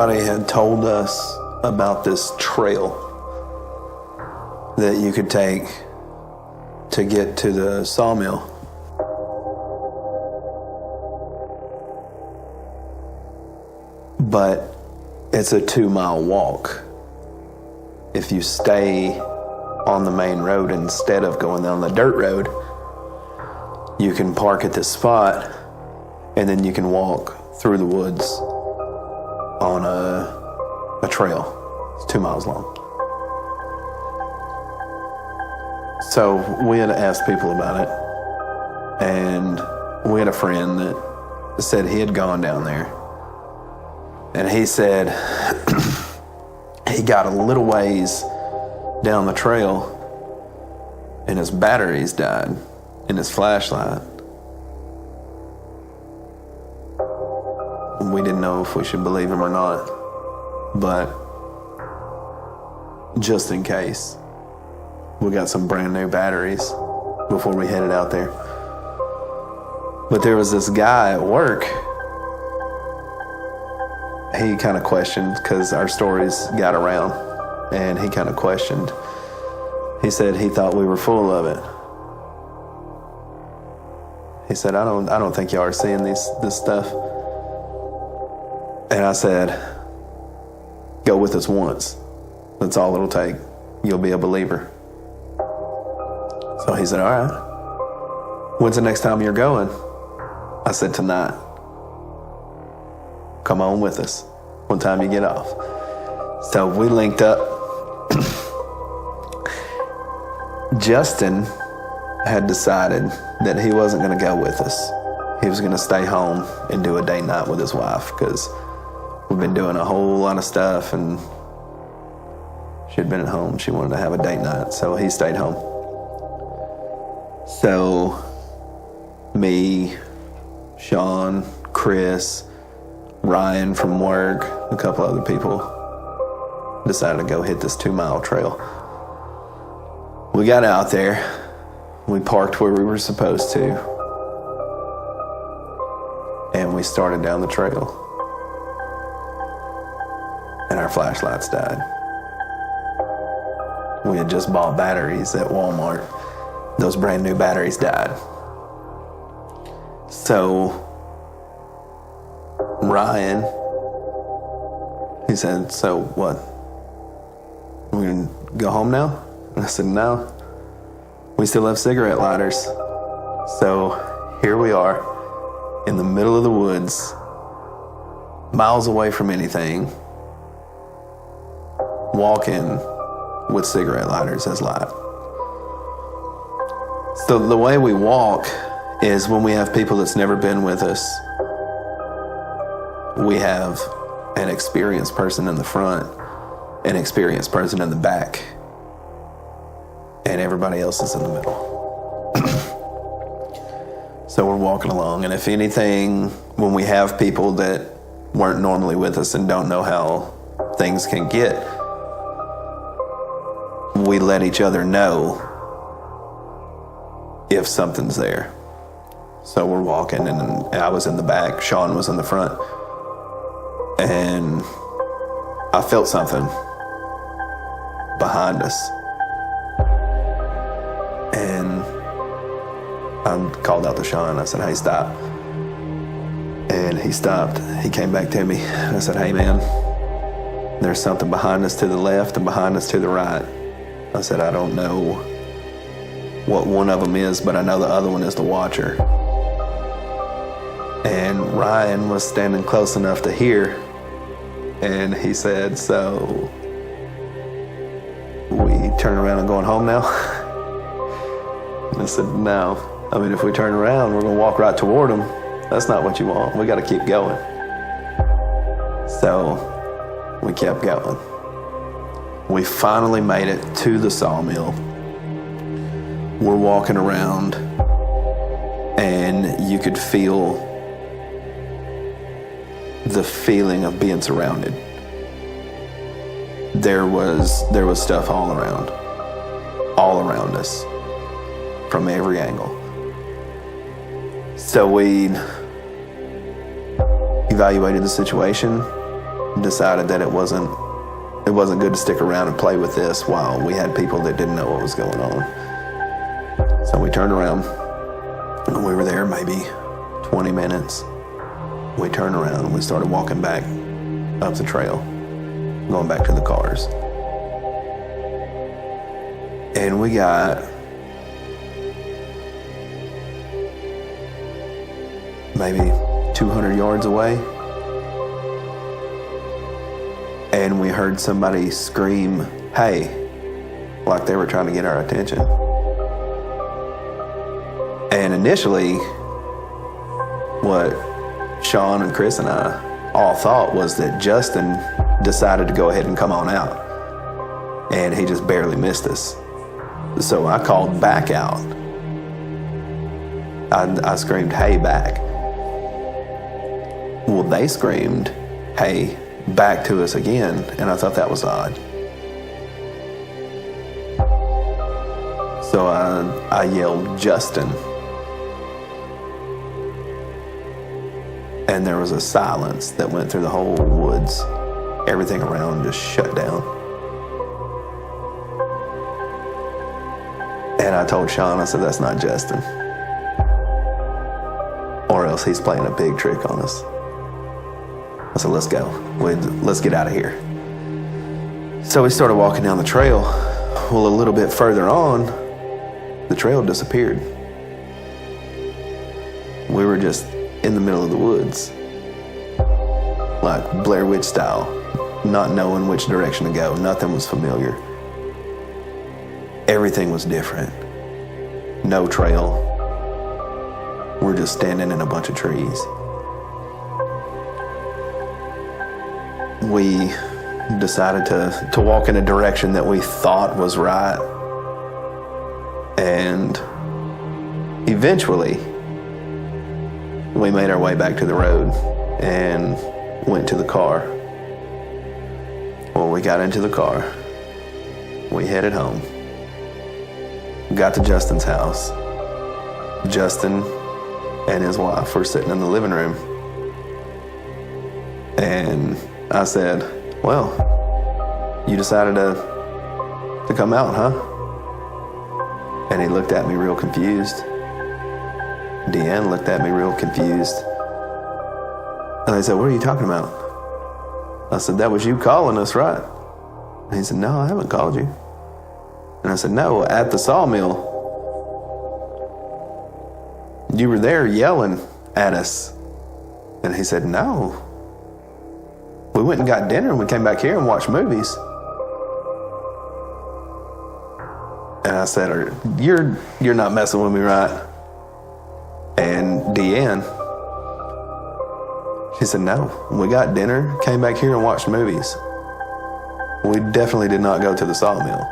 somebody had told us about this trail that you could take to get to the sawmill. But it's a 2-mile walk. If you stay on the main road instead of going down the dirt road, you can park at this spot and then you can walk through the woods on a trail. It's 2 miles long. So we had asked people about it, and we had a friend that said he had gone down there, and he said he got a little ways down the trail and his batteries died in his flashlight. We didn't know if we should believe him or not, but just in case, we got some brand new batteries before we headed out there. But there was this guy at work. He kind of questioned, because our stories got around, and he kind of questioned. He said he thought we were full of it. He said, I don't think y'all are seeing this stuff. And I said, go with us once. That's all it'll take. You'll be a believer. So he said, all right. When's the next time you're going? I said, tonight. Come on with us. What time you get off? So we linked up. Justin had decided that he wasn't going to go with us. He was going to stay home and do a date night with his wife, because we've been doing a whole lot of stuff and she'd been at home. She wanted to have a date night, so he stayed home. So me, Sean, Chris, Ryan from work, a couple other people decided to go hit this 2-mile trail. We got out there. We parked where we were supposed to. And we started down the trail. And our flashlights died. We had just bought batteries at Walmart. Those brand new batteries died. So Ryan, he said, so what? We gonna go home now? And I said, no. We still have cigarette lighters. So here we are in the middle of the woods, miles away from anything, walking with cigarette lighters as light. So the way we walk is when we have people that's never been with us, we have an experienced person in the front, an experienced person in the back, and everybody else is in the middle. So we're walking along, and if anything, when we have people that weren't normally with us and don't know how things can get, we let each other know if something's there. So we're walking, and I was in the back, Sean was in the front, and I felt something behind us. And I called out to Sean. I said, hey, stop. And he stopped. He came back to me. I said, hey, man, there's something behind us to the left and behind us to the right. I said, I don't know what one of them is, but I know the other one is the watcher. And Ryan was standing close enough to hear, and he said, so we turn around and going home now? And I said, no. I mean, if we turn around, we're going to walk right toward him. That's not what you want. We got to keep going. So we kept going. We finally made it to the sawmill. We're walking around, and you could feel the feeling of being surrounded. There was stuff all around us, from every angle. So we evaluated the situation, decided that it wasn't good to stick around and play with this while we had people that didn't know what was going on. So we turned around, and we were there maybe 20 minutes. We turned around and we started walking back up the trail, going back to the cars. And we got maybe 200 yards away, and we heard somebody scream, "Hey," like they were trying to get our attention. And initially, what Sean and Chris and I all thought was that Justin decided to go ahead and come on out, and he just barely missed us. So I called back out. I screamed, "Hey," back. Well, they screamed, "Hey," back to us again, and I thought that was odd. So I yelled, "Justin." And there was a silence that went through the whole woods. Everything around just shut down. And I told Sean, I said, "That's not Justin. Or else he's playing a big trick on us." I said, "Let's go. Let's get out of here." So we started walking down the trail. Well, a little bit further on, the trail disappeared. We were just in the middle of the woods, like Blair Witch style, not knowing which direction to go. Nothing was familiar. Everything was different. No trail. We're just standing in a bunch of trees. We decided to walk in a direction that we thought was right. And eventually, we made our way back to the road and went to the car. Well, we got into the car. We headed home. Got to Justin's house. Justin and his wife were sitting in the living room. And I said, "Well, you decided to come out, huh?" And he looked at me real confused. Deanne looked at me real confused. And I said, "What are you talking about?" I said, "That was you calling us, right?" And he said, "No, I haven't called you." And I said, "No, at the sawmill. You were there yelling at us." And he said, "No. We went and got dinner and we came back here and watched movies." And I said, "You're not messing with me, right?" And Deanne, she said, "No, we got dinner, came back here and watched movies. We definitely did not go to the sawmill."